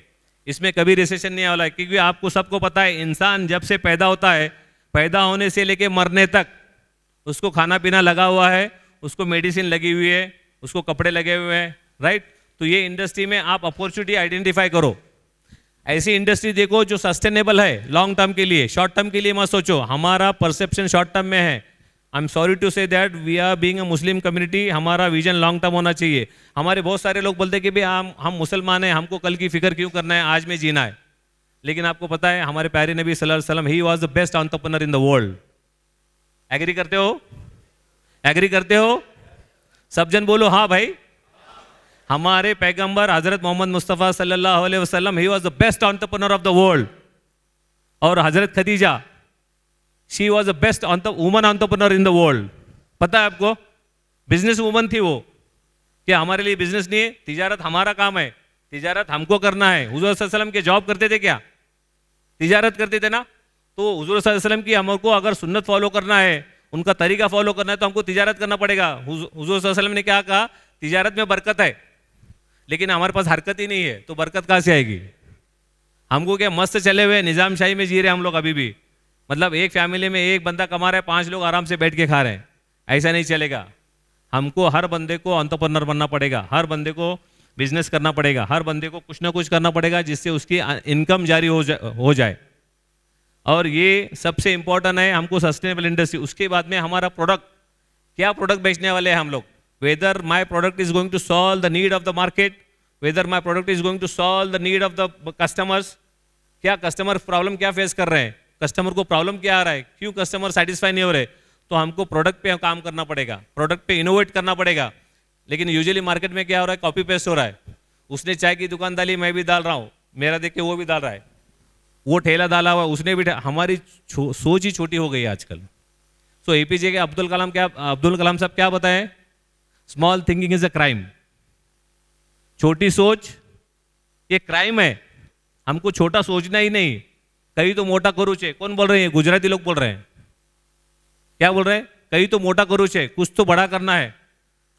इसमें कभी रिसेशन नहीं आने वाला है, क्योंकि आपको सबको पता है इंसान जब से पैदा होता है, पैदा होने से लेके मरने तक उसको खाना पीना लगा हुआ है, उसको मेडिसिन लगी हुई है, उसको कपड़े लगे हुए हैं, राइट। तो ये इंडस्ट्री में आप अपॉर्चुनिटी आइडेंटिफाई करो। ऐसी इंडस्ट्री देखो जो सस्टेनेबल है लॉन्ग टर्म के लिए, शॉर्ट टर्म के लिए मत सोचो। हमारा परसेप्शन शॉर्ट टर्म में है। I am sorry to say that, we are being a Muslim community, हमारा विजन लॉन्ग टर्म होना चाहिए। हमारे बहुत सारे लोग बोलते हैं कि भाई हम मुसलमान हैं, हमको कल की फिक्र क्यों करना है, आज में जीना है। लेकिन आपको पता है हमारे प्यारे नबी सल्लल्लाहु अलैहि वसल्लम, he was the best entrepreneur in the world. Agree करते हो? एग्री करते हो? सब जन बोलो हाँ भाई। हमारे पैगंबर हजरत मोहम्मद मुस्तफ़ा सल्लल्लाहु अलैहि वसल्लम, he was the best entrepreneur of the world. और हजरत Khadija, she was the best woman entrepreneur in the world. पता है आपको, बिजनेस वुमन थी वो। क्या हमारे लिए बिजनेस नहीं है? तिजारत हमारा काम है, तिजारत हमको करना है। हुजूर सल्लल्लाहु अलैहि वसल्लम के जॉब करते थे क्या? तिजारत करते थे ना। तो हुजूर सल्लल्लाहु अलैहि वसल्लम की हमको अगर सुन्नत फॉलो करना है, उनका तरीका फॉलो करना है, तो हमको तिजारत करना पड़ेगा। हुजूर सल्लल्लाहु अलैहि वसल्लम ने क्या कहा? तिजारत में बरकत है, लेकिन हमारे पास हरकत ही नहीं है, तो बरकत कहाँ से आएगी? हमको क्या मस्त चले हुए निजाम शाही में जी रहे हम लोग अभी भी। मतलब एक फैमिली में एक बंदा कमा रहा है, 5 लोग आराम से बैठ के खा रहे हैं। ऐसा नहीं चलेगा। हमको हर बंदे को एंटरप्रेन्योर बनना पड़ेगा, हर बंदे को बिजनेस करना पड़ेगा, हर बंदे को कुछ ना कुछ करना पड़ेगा जिससे उसकी इनकम जारी हो जाए। और ये सबसे इंपॉर्टेंट है हमको सस्टेनेबल इंडस्ट्री। उसके बाद में हमारा प्रोडक्ट, क्या प्रोडक्ट बेचने वाले हैं हम लोग। whether my product is going to solve the need of the market, whether my product is going to solve the need of the customers, क्या कस्टमर प्रॉब्लम क्या फेस कर रहे हैं, कस्टमर को प्रॉब्लम क्या आ रहा है, क्यों कस्टमर सेटिस्फाई नहीं हो रहे। तो हमको प्रोडक्ट पे काम करना पड़ेगा, प्रोडक्ट पे इनोवेट करना पड़ेगा। लेकिन यूजुअली मार्केट में क्या हो रहा है, कॉपी पेस्ट हो रहा है। उसने चाय की दुकान डाली, मैं भी डाल रहा हूँ, मेरा देख के वो भी डाल रहा है, वो ठेला डाला हुआ उसने भी। हमारी सोच ही छोटी हो गई है आजकल। सो एपीजे के अब्दुल कलाम साहब क्या बताएं, small thinking is a crime. छोटी सोच ये क्राइम है। हमको छोटा सोचना ही नहीं, कहीं तो मोटा करूँ छे। कौन बोल रहे हैं? गुजराती लोग बोल रहे हैं। क्या बोल रहे हैं? कहीं तो मोटा करूँ छे, कुछ तो बड़ा करना है।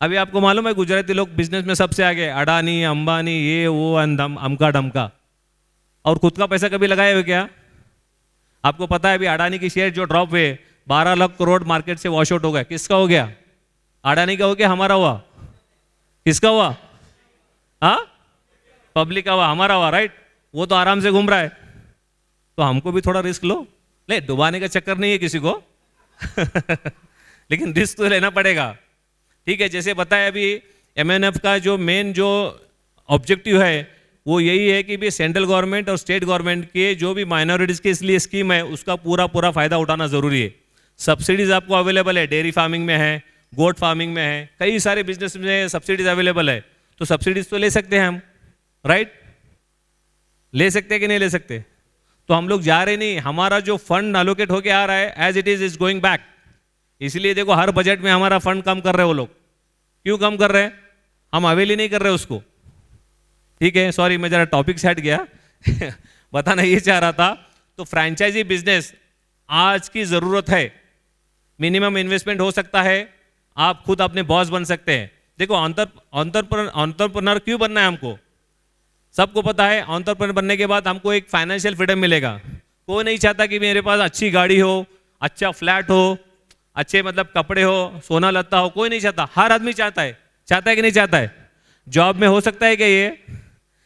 अभी आपको मालूम है गुजराती लोग बिजनेस में सबसे आगे, अडानी अंबानी ये वो अमका डमका, और खुद का पैसा कभी लगाए हुए क्या? आपको पता है अभी अडानी की शेयर जो ड्रॉप हुए 12 लाख करोड़ मार्केट से वॉश आउट हो गया, किसका हो गया? अडानी का हो गया, हमारा हुआ? किसका हुआ? हाँ, पब्लिक का हुआ, हमारा हुआ, राइट? वो तो आराम से घूम रहा है, तो हमको भी थोड़ा रिस्क लो। ले, डुबाने का चक्कर नहीं है किसी को लेकिन रिस्क तो लेना पड़ेगा, ठीक है? जैसे बताया अभी MNF का जो मेन जो ऑब्जेक्टिव है वो यही है कि भी सेंट्रल गवर्नमेंट और स्टेट गवर्नमेंट के जो भी माइनॉरिटीज के इसलिए स्कीम है उसका पूरा पूरा फायदा उठाना जरूरी है। सब्सिडीज आपको अवेलेबल है, डेयरी फार्मिंग में है, गोट फार्मिंग में है, कई सारे बिजनेस में सब्सिडीज अवेलेबल है, तो सब्सिडीज तो ले सकते हैं हम, राइट? ले सकते हैं कि नहीं ले सकते? तो हम लोग जा रहे नहीं, हमारा जो फंड एलोकेट होके आ रहा है as it is going back. इसलिए देखो हर बजट में हमारा फंड कम कर रहे हैं वो लोग। क्यों कम कर रहे हैं? हम अवेल ही नहीं कर रहे उसको, ठीक है? सॉरी, मैं जरा टॉपिक से हट गया बताना ये चाह रहा था। तो फ्रैंचाइजी बिजनेस आज की जरूरत है, मिनिमम इन्वेस्टमेंट हो सकता है, आप खुद अपने बॉस बन सकते हैं। देखो एंटरप्रेन्योर क्यों बनना है हमको? सबको पता है एंटरप्रेन्योर बनने के बाद हमको एक फाइनेंशियल फ्रीडम मिलेगा। कोई नहीं चाहता कि मेरे पास अच्छी गाड़ी हो, अच्छा फ्लैट हो, अच्छे मतलब कपड़े हो, सोना लत्ता हो, कोई नहीं चाहता। हर आदमी चाहता है, चाहता है कि नहीं चाहता है? जॉब में हो सकता है क्या ये?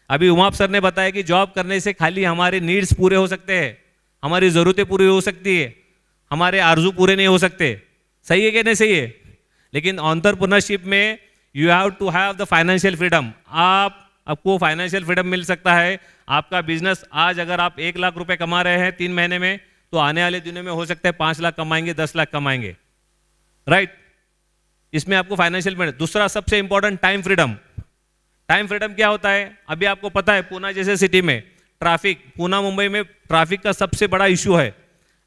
अभी उमाप सर ने बताया कि जॉब करने से खाली हमारे नीड्स पूरे हो सकते हैं, हमारी ज़रूरतें पूरी हो सकती है, हमारे आरजू पूरे नहीं हो सकते। सही है कि नहीं सही है? लेकिन एंटरप्रेन्योरशिप में you have to have the financial freedom. आपको फाइनेंशियल फ्रीडम मिल सकता है। आपका बिजनेस आज अगर आप 1 लाख रुपए कमा रहे हैं 3 महीने में, तो आने वाले दिनों में हो सकता है 5 लाख कमाएंगे, 10 लाख कमाएंगे, राइट? इसमें आपको फाइनेंशियल फ्रीडम। दूसरा सबसे important, time freedom. Time freedom क्या होता है? अभी आपको पता है पुणे जैसे सिटी में ट्रैफिक, पुणे मुंबई में ट्रैफिक का सबसे बड़ा इशू है।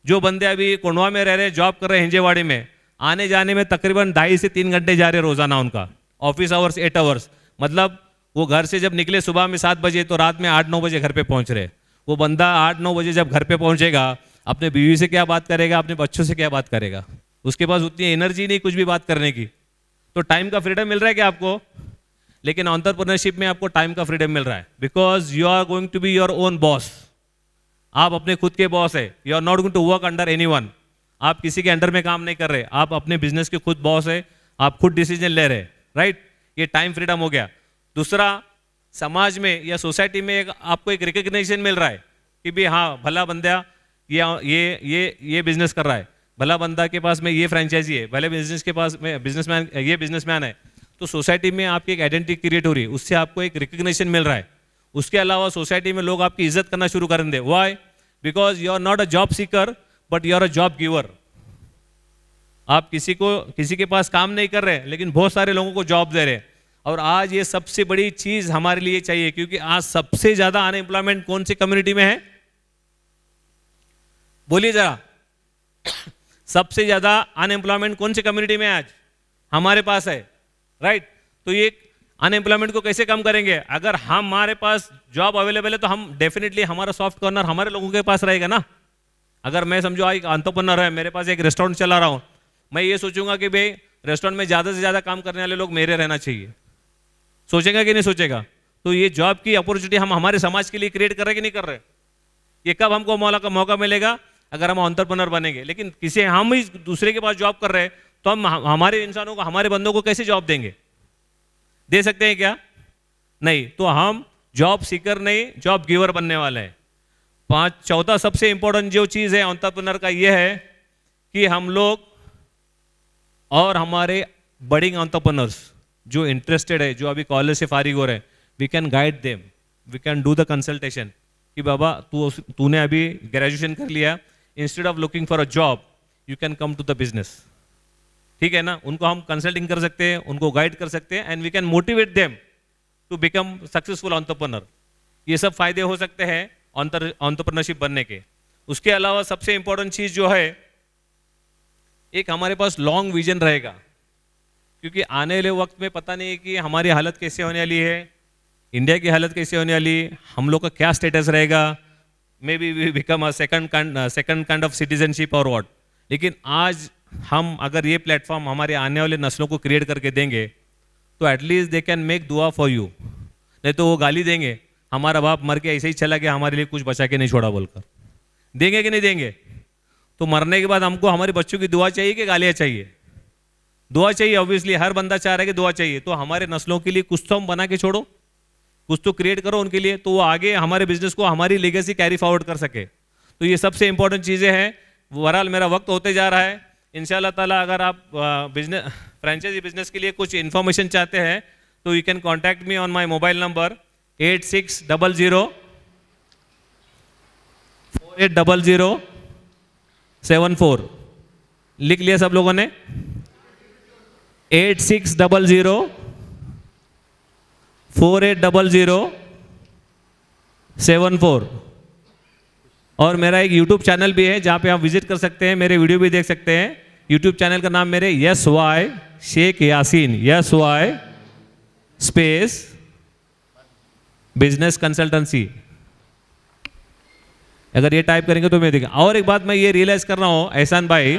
जो बंदे अभी कोंडवा में रह रहे, जॉब कर रहे हैं हिंजेवाड़ी में, आने जाने में तकरीबन 2.5 से 3 घंटे जा रहे रोजाना, उनका ऑफिस आवर्स 8 आवर्स, मतलब वो घर से जब निकले सुबह में 7 बजे तो रात में 8-9 बजे घर पे पहुंच रहे। वो बंदा 8-9 बजे जब घर पे पहुंचेगा, अपने बीवी से क्या बात करेगा, अपने बच्चों से क्या बात करेगा? उसके पास उतनी एनर्जी नहीं कुछ भी बात करने की। तो टाइम का फ्रीडम मिल रहा है क्या आपको? लेकिन एंटरप्रेन्योरशिप में आपको टाइम का फ्रीडम मिल रहा है, because you are going to be your own boss. आप अपने खुद के बॉस है, you are not going to work under anyone. आप किसी के अंडर में काम नहीं कर रहे, आप अपने बिजनेस के खुद बॉस है, आप खुद डिसीजन ले रहे, राइट? ये टाइम फ्रीडम हो गया। दूसरा, समाज में या सोसाइटी में आपको एक रिकग्निशन मिल रहा है कि भी हाँ, भला बंदा ये बिजनेस कर रहा है, भला बंदा के पास में ये फ्रेंचाइजी है, भले बिजनेस के पास में बिजनेसमैन है। तो सोसाइटी में आपकी एक आइडेंटिटी क्रिएट हो रही है, उससे आपको एक रिकग्निशन मिल रहा है। उसके अलावा सोसाइटी में लोग आपकी इज्जत करना शुरू कर देंगे। Why? Because you are not a job seeker but you are a job giver. आप किसी के पास काम नहीं कर रहे, लेकिन बहुत सारे लोगों को जॉब दे रहे। और आज ये सबसे बड़ी चीज हमारे लिए चाहिए, क्योंकि आज सबसे ज्यादा अनएम्प्लॉयमेंट कौन सी कम्युनिटी में है? बोलिए जरा सबसे ज्यादा अनएम्प्लॉयमेंट कौन सी कम्युनिटी में आज हमारे पास है, राइट? तो ये अनएम्प्लॉयमेंट को कैसे कम करेंगे? अगर हमारे पास जॉब अवेलेबल है तो हम डेफिनेटली, हमारा सॉफ्ट कॉर्नर हमारे लोगों के पास रहेगा ना। अगर मैं समझो एक एंटरप्रेन्योर है, मेरे पास एक रेस्टोरेंट चला रहा हूं, मैं ये सोचूंगा कि भाई रेस्टोरेंट में ज्यादा से ज्यादा काम करने वाले लोग मेरे रहना चाहिए। सोचेगा कि नहीं सोचेगा? तो ये जॉब की अपॉर्चुनिटी हम हमारे समाज के लिए क्रिएट कर रहे कि नहीं कर रहे? ये कब हमको मौका मिलेगा? अगर हम एंटरप्रेन्योर बनेंगे। लेकिन हम ही दूसरे के पास जॉब कर रहे हैं, तो हम हमारे इंसानों को, हमारे बंदों को कैसे जॉब देंगे? दे सकते हैं क्या? नहीं। तो हम जॉब सीकर नहीं, जॉब गिवर बनने वाले हैं। चौथा सबसे इंपॉर्टेंट जो चीज है एंटरप्रेन्योर का, ये है कि हम लोग और हमारे बडिंग एंटरप्रेन्योर्स जो इंटरेस्टेड है, जो अभी कॉलेज से फारिग हो रहे हैं, we can guide them, we can do the consultation कि बाबा तूने अभी ग्रेजुएशन कर लिया, instead of looking for a job you can come to the business. ठीक है ना? उनको हम कंसल्टिंग कर सकते हैं, उनको गाइड कर सकते हैं, and we can motivate them to become successful entrepreneur. ये सब फायदे हो सकते हैं एंटरप्रेन्योरशिप बनने के। उसके अलावा सबसे इंपॉर्टेंट चीज जो है, एक हमारे पास लॉन्ग विजन रहेगा, क्योंकि आने वाले वक्त में पता नहीं है कि हमारी हालत कैसे होने वाली है, इंडिया की हालत कैसे होने वाली, हम लोग का क्या स्टेटस रहेगा, maybe we become a second kind of citizenship और व्हाट। लेकिन आज हम अगर ये प्लेटफॉर्म हमारे आने वाले नस्लों को क्रिएट करके देंगे, तो एटलीस्ट दे कैन मेक दुआ फॉर यू। नहीं तो वो गाली देंगे, हमारा बाप मर के ऐसे ही चला गया, हमारे लिए कुछ बचा के नहीं छोड़ा बोलकर। देंगे कि नहीं देंगे? तो मरने के बाद हमको हमारे बच्चों की दुआ चाहिए कि गालियाँ चाहिए? दुआ चाहिए। ऑब्वियसली हर बंदा चाह रहा है कि दुआ चाहिए। तो हमारे नस्लों के लिए कुछ तो हम बना के छोड़ो, कुछ तो क्रिएट करो उनके लिए, तो वो आगे हमारे बिजनेस को, हमारी लेगेसी कैरी फॉरवर्ड कर सके। तो ये सबसे इंपॉर्टेंट चीज़ें हैं। बहरहाल मेरा वक्त होते जा रहा है। इंशाल्लाह ताला अगर आप बिजनेस फ्रेंचाइजी बिजनेस के लिए कुछ इन्फॉर्मेशन चाहते हैं तो you can contact me on my mobile number 8600480074। लिख लिया सब लोगों ने? 8600480074। और मेरा एक YouTube चैनल भी है जहाँ पे आप विजिट कर सकते हैं, मेरे वीडियो भी देख सकते हैं। YouTube चैनल का नाम मेरे SY Sheikh Yasin, SY space business consultancy. अगर ये टाइप करेंगे तो मैं देखा। और एक बात मैं ये रियलाइज कर रहा हूँ एहसान भाई,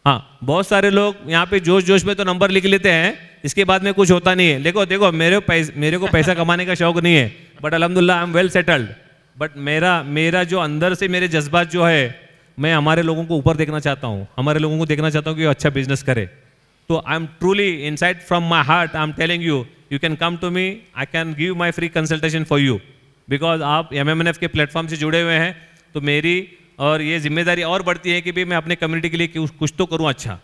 हाँ बहुत सारे लोग यहाँ पे जोश जोश में तो नंबर लिख लेते हैं, इसके बाद में कुछ होता नहीं है। देखो मेरे को पैसा कमाने का शौक नहीं है, बट अल्हम्दुलिल्लाह I am well settled. But मेरा जो अंदर से मेरे जज्बात जो है, मैं हमारे लोगों को ऊपर देखना चाहता हूँ, हमारे लोगों को देखना चाहता हूँ कि वो अच्छा बिजनेस करे। तो I am truly inside from my heart I am telling you, you can come to me, I can give my free consultation for you, because आप MMNF के प्लेटफॉर्म से जुड़े हुए हैं। तो मेरी और ये जिम्मेदारी और बढ़ती है कि भाई मैं अपने कम्युनिटी के लिए कुछ तो करूँ अच्छा,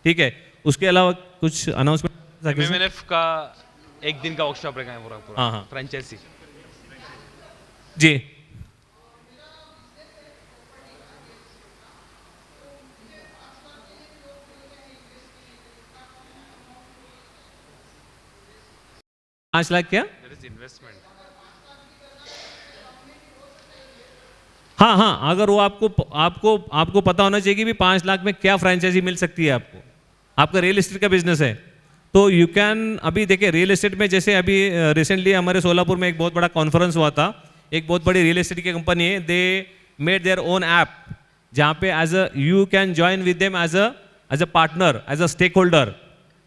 ठीक है। उसके अलावा कुछ अनाउंसमेंट? MMNF का एक दिन का वर्कशॉप रहेगा पूरा हाँ फ्रेंचाइजी जी। $5 लाख क्या? इन्वेस्टमेंट। हाँ, अगर वो आपको पता होना चाहिए कि भी 5 लाख में क्या फ्रेंचाइजी मिल सकती है आपको। आपका रियल एस्टेट का बिजनेस है तो यू कैन, अभी देखिए रियल एस्टेट में जैसे अभी रिसेंटली हमारे सोलापुर में एक बहुत बड़ा कॉन्फ्रेंस हुआ था। एक बहुत बड़ी रियल एस्टेट की कंपनी है, they made their own app जहाँ पे as a you can join with them as a partner, as a stakeholder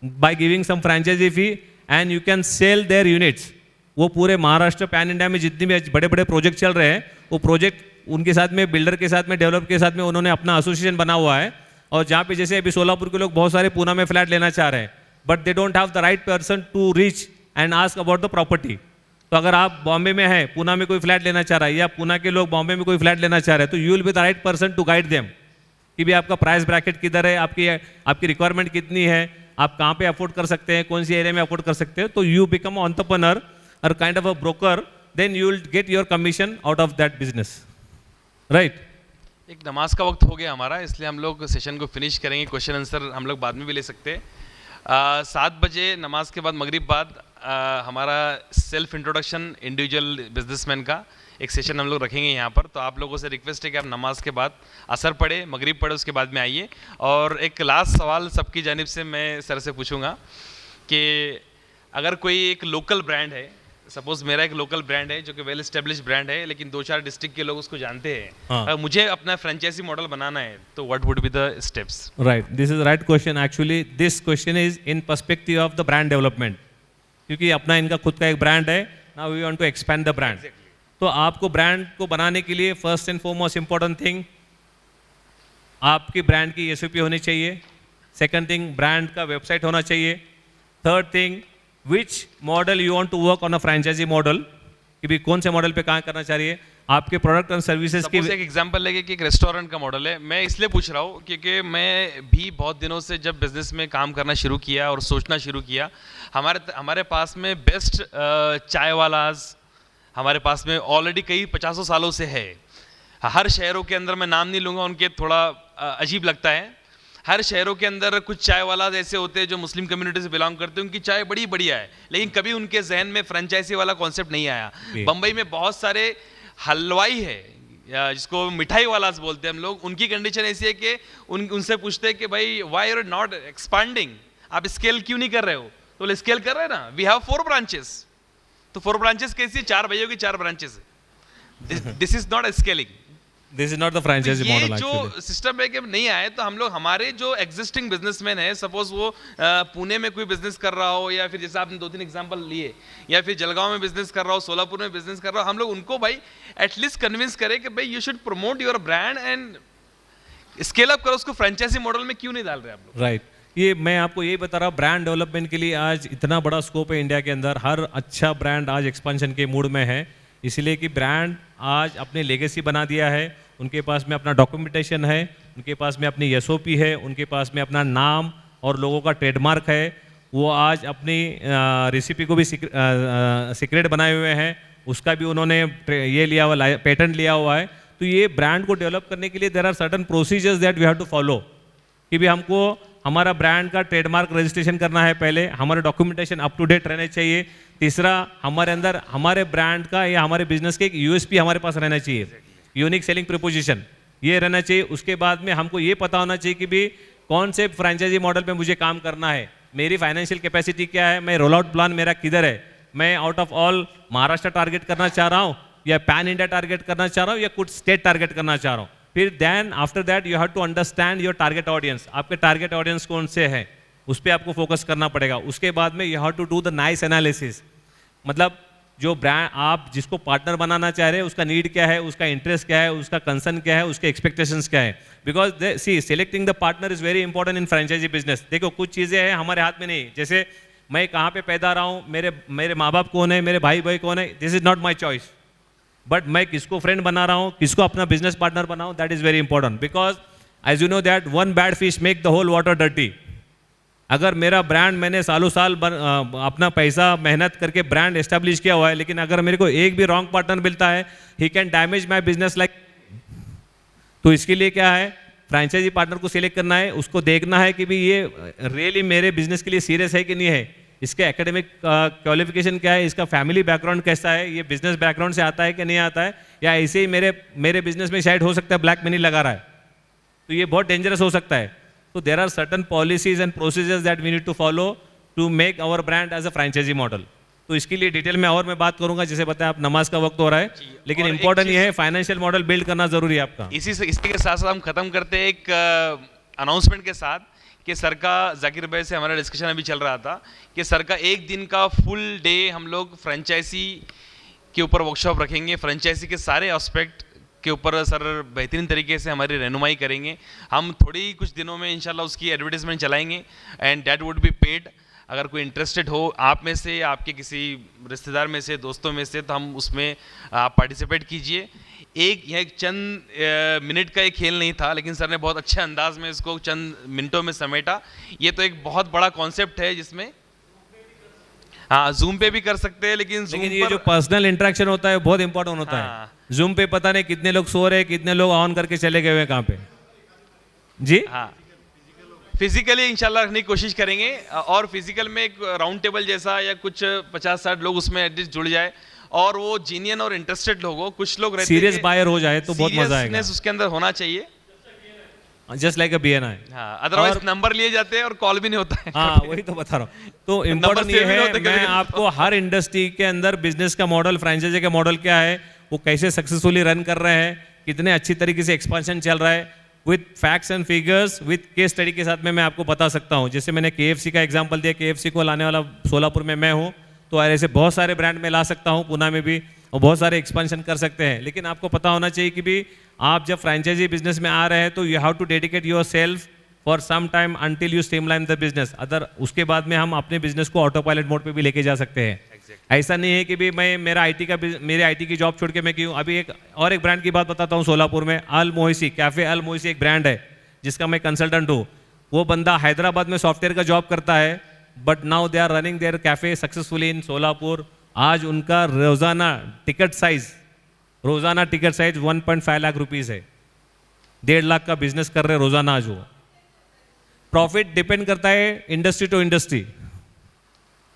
by giving some franchisee fee and you can sell their units. वो पूरे Maharashtra pan India में जितने भी बड़े बड़े project चल रहे हैं, वो प्रोजेक्ट उनके साथ में, बिल्डर के साथ में, डेवलपर के साथ में उन्होंने अपना एसोसिएशन बना हुआ है। और जहाँ पे जैसे अभी सोलापुर के लोग बहुत सारे पूना में फ्लैट लेना चाह रहे हैं, but they don't have the right person to reach and ask about the property. तो अगर आप बॉम्बे में है, पूना में कोई फ्लैट लेना चाह रहा है, या पूना के लोग बॉम्बे में कोई फ्लैट लेना चाह रहे हैं, तो you will be the right person to guide them कि भी आपका प्राइस ब्रैकेट किधर है, आपकी रिक्वायरमेंट कितनी है, आप कहाँ पे अफोर्ड कर सकते हैं, कौन सी एरिया में अफोर्ड कर सकते हैं। तो यू बिकम एंटरप्रेन्योर और kind of a broker, then you will get your commission out of that business, right. एक नमाज का वक्त हो गया हमारा, इसलिए हम लोग सेशन को फिनिश करेंगे। क्वेश्चन आंसर हम लोग बाद में भी ले सकते हैं। 7 बजे नमाज के बाद, मगरिब बाद हमारा सेल्फ इंट्रोडक्शन इंडिविजुअल बिजनेसमैन का एक सेशन हम लोग रखेंगे यहाँ पर। तो आप लोगों से रिक्वेस्ट है कि आप नमाज के बाद असर पढ़े, मगरिब पढ़े, उसके बाद में आइए। और एक लास्ट सवाल सबकी जानिब से मैं सर से पूछूंगा कि अगर कोई एक लोकल ब्रांड है, सपोज मेरा एक लोकल ब्रांड है जो कि वेल एस्टेब्लिश ब्रांड है, लेकिन 2-4 डिस्ट्रिक्ट के लोग उसको जानते हैं, अगर मुझे अपना फ्रेंचाइजी मॉडल बनाना है तो what would be the steps? Right, this is right question. Actually this question is in perspective of the brand development, क्योंकि अपना इनका खुद का एक ब्रांड है। Now we want to expand the brand. तो आपको ब्रांड को बनाने के लिए first and foremost important thing, आपकी ब्रांड की एसओपी होनी चाहिए। सेकंड थिंग, ब्रांड का वेबसाइट होना चाहिए। Third thing, which model you want to work on a franchisee model, कि भी कौन से मॉडल पे काम करना चाहिए, आपके प्रोडक्ट एंड सर्विसेज की। एक एग्जांपल लेके कि एक रेस्टोरेंट का मॉडल है, मैं इसलिए पूछ रहा हूँ क्योंकि मैं भी बहुत दिनों से जब बिजनेस में काम करना शुरू किया और सोचना शुरू किया, हमारे पास में बेस्ट चाय वालाज हमारे पास में ऑलरेडी कई 50 सालों से है। हर शहरों के अंदर, मैं नाम नहीं लूँगा उनके, थोड़ा अजीब लगता है, हर शहरों के अंदर कुछ चाय वाला ऐसे होते हैं जो मुस्लिम कम्युनिटी से बिलोंग करते हैं, उनकी चाय बड़ी बढ़िया है, लेकिन कभी उनके जहन में फ्रेंचाइजी वाला कॉन्सेप्ट नहीं आया। बम्बई में बहुत सारे हलवाई है, जिसको मिठाई वाला बोलते हैं हम लोग, उनकी कंडीशन ऐसी है कि उनसे पूछते हैं कि भाई व्हाई आर नॉट एक्सपांडिंग, आप स्केल क्यों नहीं कर रहे हो? तो बोले स्केल कर रहे हैं ना, वी हैव 4 ब्रांचेस। तो 4 ब्रांचेस कैसी? 4 भाइयों की 4 ब्रांचेस है। This is not scaling. This is not the franchisee ये मॉडल जो एक्चुअली। सिस्टम है कि नहीं आए तो हम लोग हमारे जो एग्जिस्टिंग बिजनेसमैन है, सपोज वो पुणे में कोई बिजनेस कर रहा हो, या फिर जैसे आपने 2-3 एग्जांपल लिए, या फिर जलगांव में बिजनेस कर रहा हो, सोलापुर में बिजनेस कर रहा हो, हम लोग उनको भाई एटलीस्ट कन्विंस करें कि भाई you should promote your brand and scale up करो उसको। फ्रेंचाइजी मॉडल में क्यों नहीं डाल रहे आप लोग? राइट, ये मैं आपको यही बता रहा हूँ, ब्रांड डेवलपमेंट के लिए आज इतना बड़ा स्कोप है इंडिया के अंदर। हर अच्छा ब्रांड आज एक्सपेंशन के मूड में है, इसलिए कि ब्रांड आज अपने लेगेसी बना दिया है, उनके पास में अपना डॉक्यूमेंटेशन है, उनके पास में अपनी एसओपी है, उनके पास में अपना नाम और लोगों का ट्रेडमार्क है। वो आज अपनी रेसिपी को भी सीक्रेट बनाए हुए हैं, उसका भी उन्होंने ये लिया हुआ, पेटेंट लिया हुआ है। तो ये ब्रांड को डेवलप करने के लिए there are certain procedures that we have to follow, कि भी हमको हमारा ब्रांड का ट्रेडमार्क रजिस्ट्रेशन करना है, पहले हमारे डॉक्यूमेंटेशन अप टू डेट रहने चाहिए। तीसरा, हमारे अंदर हमारे ब्रांड का या हमारे बिजनेस के एक यूएसपी हमारे पास रहना चाहिए, यूनिक सेलिंग प्रपोजिशन ये रहना चाहिए। उसके बाद में हमको ये पता होना चाहिए कि भी कौन से फ्रेंचाइजी मॉडल पे मुझे काम करना है, मेरी फाइनेंशियल कैपेसिटी क्या है, मैं रोल आउट प्लान मेरा किधर है, मैं out of all Maharashtra target करना चाह रहा हूँ या पैन इंडिया टारगेट करना चाह रहा हूँ या कुछ स्टेट टारगेट करना चाह रहा हूँ। फिर then after that you have to understand your target audience, आपके टारगेट ऑडियंस कौन से हैं उस पर आपको फोकस करना पड़ेगा। उसके बाद में you have to do the nice analysis, मतलब जो ब्रांड आप जिसको पार्टनर बनाना चाह रहे हैं उसका नीड क्या है, उसका इंटरेस्ट क्या है, उसका कंसर्न क्या है, उसके एक्सपेक्टेशंस क्या है। Because see selecting the partner is very important in franchisee business. देखो कुछ चीज़ें हैं हमारे हाथ में नहीं, जैसे मैं कहाँ पे पैदा रहा हूँ, मेरे माँ बाप कौन है, मेरे भाई भाई कौन है, this is not my choice. But मैं किसको फ्रेंड बना रहा हूँ, किसको अपना बिजनेस पार्टनर बनाऊँ, that is very important. Because as you know that one bad fish make the whole water dirty. अगर मेरा ब्रांड मैंने सालों साल अपना पैसा मेहनत करके ब्रांड एस्टेब्लिश किया हुआ है, लेकिन अगर मेरे को एक भी रॉन्ग पार्टनर मिलता है, he can damage my business like. तो इसके लिए क्या है, फ्रेंचाइजी पार्टनर को सिलेक्ट करना है, उसको देखना है कि भी ये रियली मेरे बिजनेस के लिए सीरियस है कि नहीं है, इसके एकेडमिक क्वालिफिकेशन क्या है, इसका फैमिली बैकग्राउंड कैसा है, ये बिजनेस बैकग्राउंड से आता है कि नहीं आता है, या ऐसे ही मेरे बिजनेस में शायद हो सकता है ब्लैक मनी लगा रहा है, तो ये बहुत डेंजरस हो सकता है। So there are certain policies and procedures that we need to follow to make our brand as a franchisee model. तो इसके लिए डिटेल में और मैं बात करूंगा, जैसे बताया आप नमाज का वक्त हो रहा है, लेकिन इंपॉर्टेंट ये है फाइनेंशियल मॉडल बिल्ड करना जरूरी है आपका। इसी के साथ साथ हम खत्म करते हैं एक अनाउंसमेंट के साथ कि सर का, जाकिर भाई से हमारा डिस्कशन अभी चल रहा था कि सर का एक दिन का फुल डे हम लोग फ्रेंचाइजी के ऊपर वर्कशॉप रखेंगे। फ्रेंचाइजी के सारे एस्पेक्ट के ऊपर सर बेहतरीन तरीके से हमारी रहनुमाई करेंगे। हम थोड़ी ही कुछ दिनों में इंशाल्लाह उसकी एडवर्टाइजमेंट चलाएंगे and that would be paid. अगर कोई इंटरेस्टेड हो आप में से, आपके किसी रिश्तेदार में से, दोस्तों में से, तो हम उसमें आप पार्टिसिपेट कीजिए। यह चंद मिनट का एक खेल नहीं था, लेकिन सर ने बहुत अच्छे अंदाज में इसको चंद मिनटों में समेटा। ये तो एक बहुत बड़ा कॉन्सेप्ट है जिसमें हाँ जूम पे भी कर सकते हैं, लेकिन ये जो पर्सनल इंटरेक्शन होता है बहुत इंपॉर्टेंट होता है। जूम पे पता नहीं कितने लोग सो रहे हैं, कितने लोग ऑन करके चले गए हुए कहाँ पे जी। हाँ, फिजिकली इंशाल्लाह रखने की कोशिश करेंगे, और फिजिकल में एक राउंड टेबल जैसा या कुछ 50-60 लोग उसमें एटलीस्ट जुड़ जाए, और वो जीनियन और इंटरेस्टेड लोग हो, कुछ लोग रहते हैं सीरियस बायर हो जाए तो बहुत मजा आएगा। उसके अंदर होना चाहिए, जस्ट लाइक अ BNI। हाँ, अदरवाइज नंबर लिए जाते हैं और कॉल भी नहीं होता है। हाँ वही तो बता रहा हूँ। तो इम्पोर्टेंट ये है, मैं आपको हर इंडस्ट्री के अंदर बिजनेस का मॉडल, फ्रेंचाइजी का मॉडल क्या है, वो कैसे सक्सेसफुली रन कर रहे हैं, कितने अच्छी तरीके से एक्सपेंशन चल रहा है, with facts and figures, with case study के साथ में मैं आपको बता सकता हूँ। जैसे मैंने KFC का एग्जांपल दिया, KFC को लाने वाला सोलापुर में मैं हूँ, तो ऐसे बहुत सारे ब्रांड में ला सकता हूँ, पुणे में भी, और बहुत सारे एक्सपेंशन कर सकते हैं। लेकिन आपको पता होना चाहिए कि भी आप जब फ्रेंचाइजी बिजनेस में आ रहे हैं तो you have to dedicate yourself for some time until you streamline the business. Other उसके बाद में हम अपने बिजनेस को ऑटो पायलट मोड पे भी लेके जा सकते हैं। ऐसा नहीं है कि भी मैं मेरे IT की जॉब छोड़ के मैं क्यों। अभी एक ब्रांड की बात बताता हूँ सोलापुर में, अल मोहिसी कैफे। अल मोहिसी एक ब्रांड है जिसका मैं कंसल्टेंट हूँ। वो बंदा हैदराबाद में सॉफ्टवेयर का जॉब करता है, but now they are running their cafe successfully in Solapur. आज उनका रोजाना टिकट साइज 1.5 लाख रुपीस है। 1.5 लाख का बिजनेस कर रहे रोजाना आज वो। प्रॉफिट डिपेंड करता है इंडस्ट्री टू इंडस्ट्री,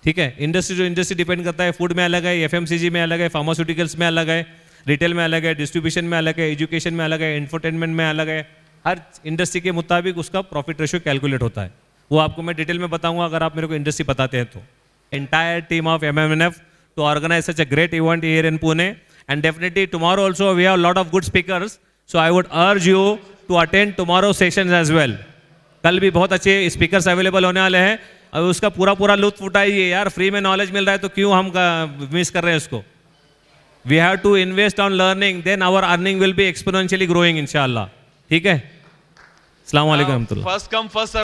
ठीक है, इंडस्ट्री टू इंडस्ट्री डिपेंड करता है। फूड में अलग है, FMCG में अलग है, फार्मास्यूटिकल्स में अलग है, रिटेल में अलग है, डिस्ट्रीब्यूशन में अलग है, एजुकेशन में अलग है, इंफोटेनमेंट में अलग है। हर इंडस्ट्री के मुताबिक उसका प्रॉफिट रेशियो कैलकुलेट होता है। वो आपको मैं डिटेल में बताऊंगा अगर आप मेरे को इंडस्ट्री बताते हैं तो। Entire team of MMNF to organize such a great event here in Pune, and definitely tomorrow also we have a lot of good speakers. So I would urge you to attend tomorrow sessions as well. कल भी बहुत अच्छे speakers available होने वाले हैं और उसका पूरा पूरा लुत्फ उठाइए यार। फ्री में नॉलेज मिल रहा है तो क्यों हम मिस कर रहे हैं उसको। We have to invest on learning, then our earning will be exponentially growing इंशाल्लाह। ठीक है, अस्सलाम वालेकुम रहमतुल्लाह। First come first